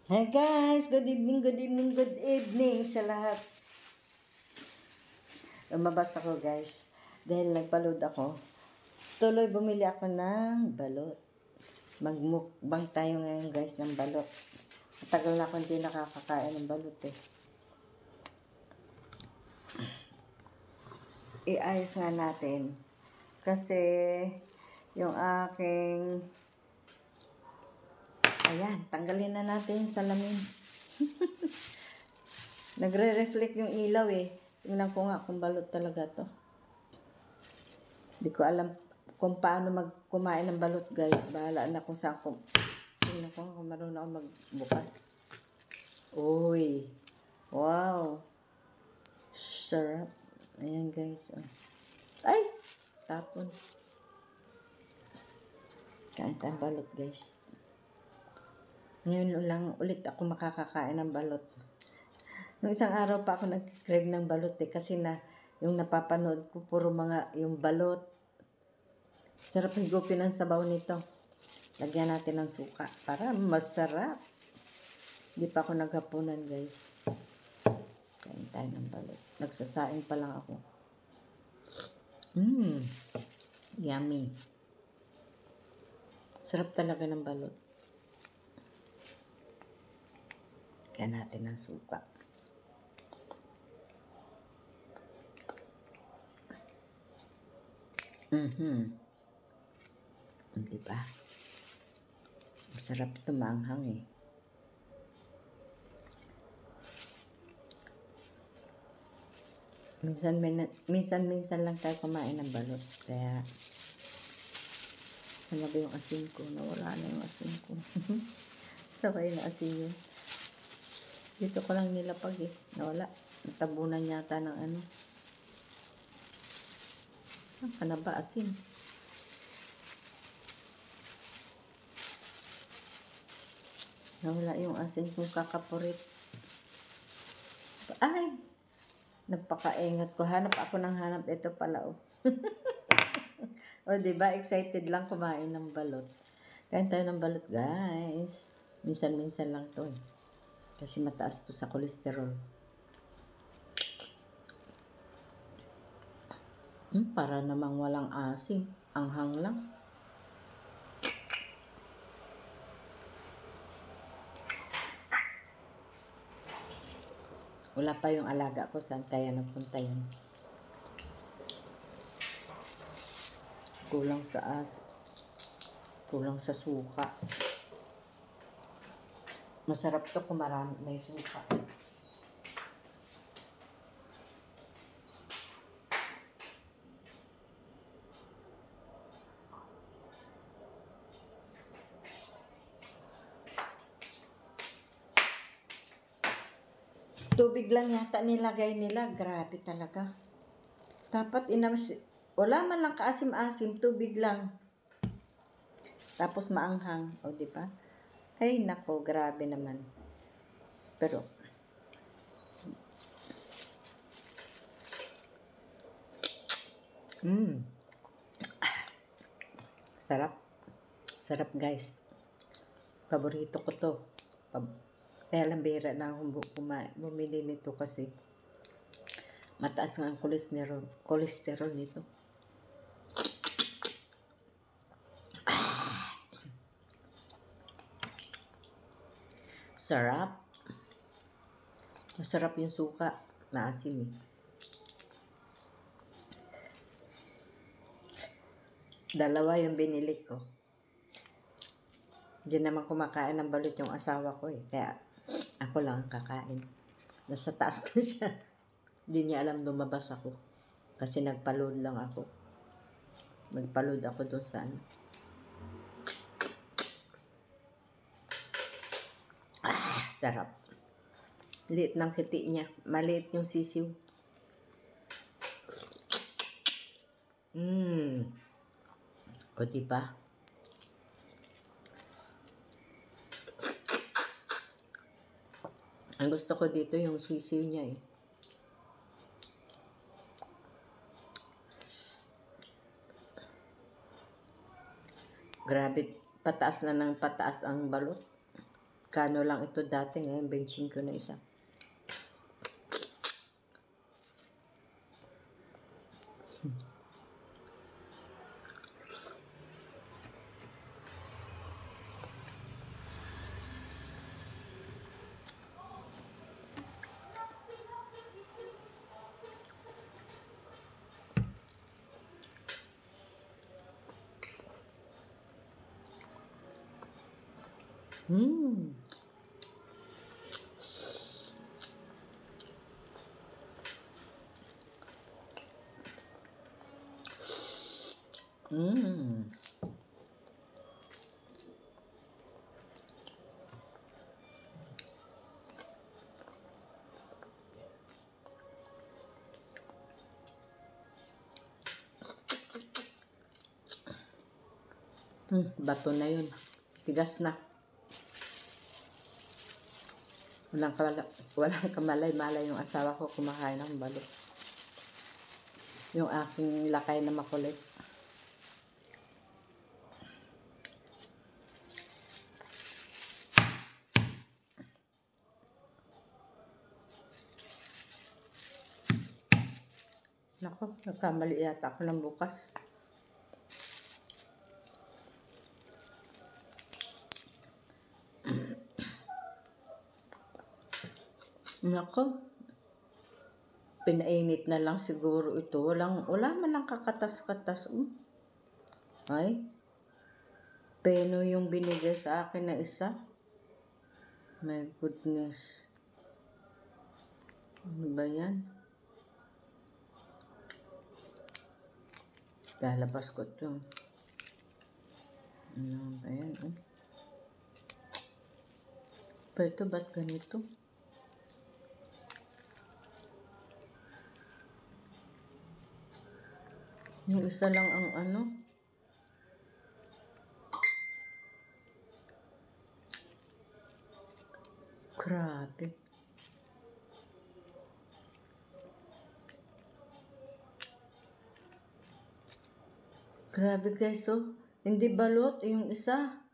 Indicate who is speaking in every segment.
Speaker 1: Hi guys, good evening sa lahat. Lumabas ako guys, dahil nagpaload ako. Tuloy bumili ako ng balot. Magmukbang tayo ngayon guys ng balot. Matagal na akong hindi nakakakain ng balot eh. Iayos nga natin. Kasi yung aking... Ayan, tanggalin na natin yung salamin. Nagre-reflect yung ilaw eh. Tingnan ko nga kung balot talaga to. Hindi ko alam kung paano kumain ng balot guys. Bahala na kung saan ko. Tingnan ko kung marunong ako magbukas. Uy. Wow. Sarap. Ayan guys. Oh. Ay! Tapon. Kain tayong balot guys. Ngayon lang ulit ako makakakain ng balot. Nung isang araw pa ako nag-crave ng balot eh. Kasi na yung napapanood ko puro mga yung balot. Sarap higupin ang sabaw nito. Lagyan natin ng suka para masarap. Hindi pa ako naghapunan guys. Kain tayo ng balot. Nagsasaing pa lang ako. Yummy. Sarap talaga ng balot. Kaya natin ng suka. Diba? Masarap ito, maanghang eh. Minsan lang tayo kumain ng balot. Kaya, saan na ba yung asin ko? Nawala na yung asin ko. Sabay na asin yun. Dito ko lang nilapag eh. Nawala. Natabunan yata ng ano. Saan ka na ba asin? Nawala yung asin kong kakapurit. Ay! Nagpakaingat ko. Hanap ako ng hanap. Ito pala oh. O diba? Excited lang kumain ng balot. Kain tayo ng balot guys. Minsan-minsan lang to eh. Kasi mataas to sa kolesterol. Para namang walang asim. Anghang lang. Wala pa yung alaga ko. Saan kaya napunta yun? Kulang sa kulang sa suka. Masarap to kung marami may suka. Tubig lang yata nilagay nila. Grabe talaga. Dapat wala man lang kaasim-asim. Tubig lang. Tapos maanghang. O diba? Ay nako, grabe naman. Pero sarap. Sarap guys. Paborito ko to. Kaya lang bihira na akong bumili nito kasi mataas nga ang kolesterol nito. Sarap. Masarap yung suka. Maasim eh. Dalawa yung binili ko. Hindi naman kumakain ng balot yung asawa ko eh. Kaya ako lang kakain. Nasa taas na siya. Hindi niya alam lumabas ako. Kasi nagpaload lang ako. Nagpaload ako doon sa ano. Sarap. Liit ng kiti niya. Maliit yung sisiw. O diba? Ang gusto ko dito yung sisiw niya eh. Grabe, pataas na ng pataas ang balot. Kano lang ito dati, ngayon benching ko na isa. Hmm. Hmm. Bato na yun. Tigas na. Walang kamalay-malay yung asawa ko kumakain ng balot. Yung aking lakay na makulit. Nako, nagkamali yata ako ng bukas. Nako, pinainit na lang siguro ito. Wala man lang kakatas-katas. Ay, peno yung binigay sa akin na isa. My goodness. Ano ba yan? Lalabas ko ito. Ano ba yan? Pero ito, ba't ganito? Yung isa lang ang ano. Grabe. Grabe guys, oh. Hindi balot, yung isa.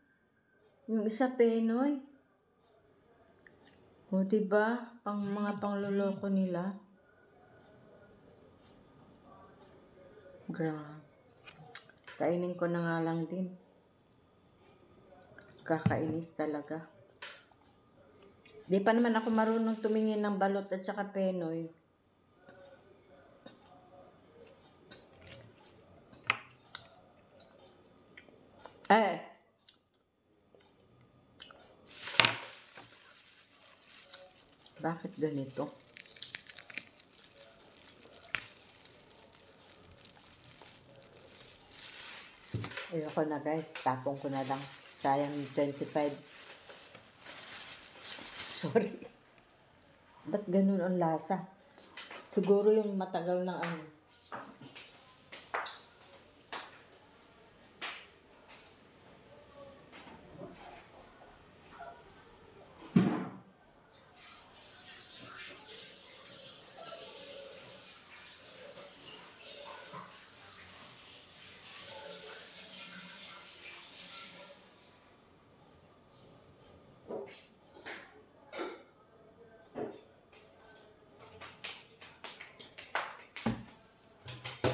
Speaker 1: Yung isa penoy. O, diba? Mga pangloloko nila. Grabe. Kainin ko na nga lang din. Kakainis talaga. Di pa naman ako marunong tumingin ng balot at saka penoy. Bakit ganito? Ayoko na guys, tapong ko na lang. Sayang 25. Sorry. Ba't ganun ang lasa? Siguro yung matagal ng ano.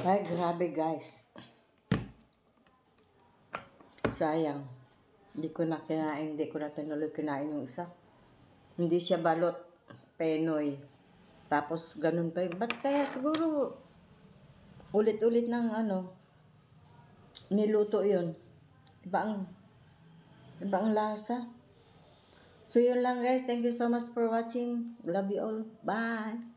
Speaker 1: Ay, grabe guys. Sayang. Hindi ko na tinuloy kinain yung isa. Hindi siya balot, penoy. Tapos ganun pa. Ba't kaya siguro ulit-ulit ng ano, niluto yun. Iba ang lasa. So yun lang guys. Thank you so much for watching. Love you all. Bye.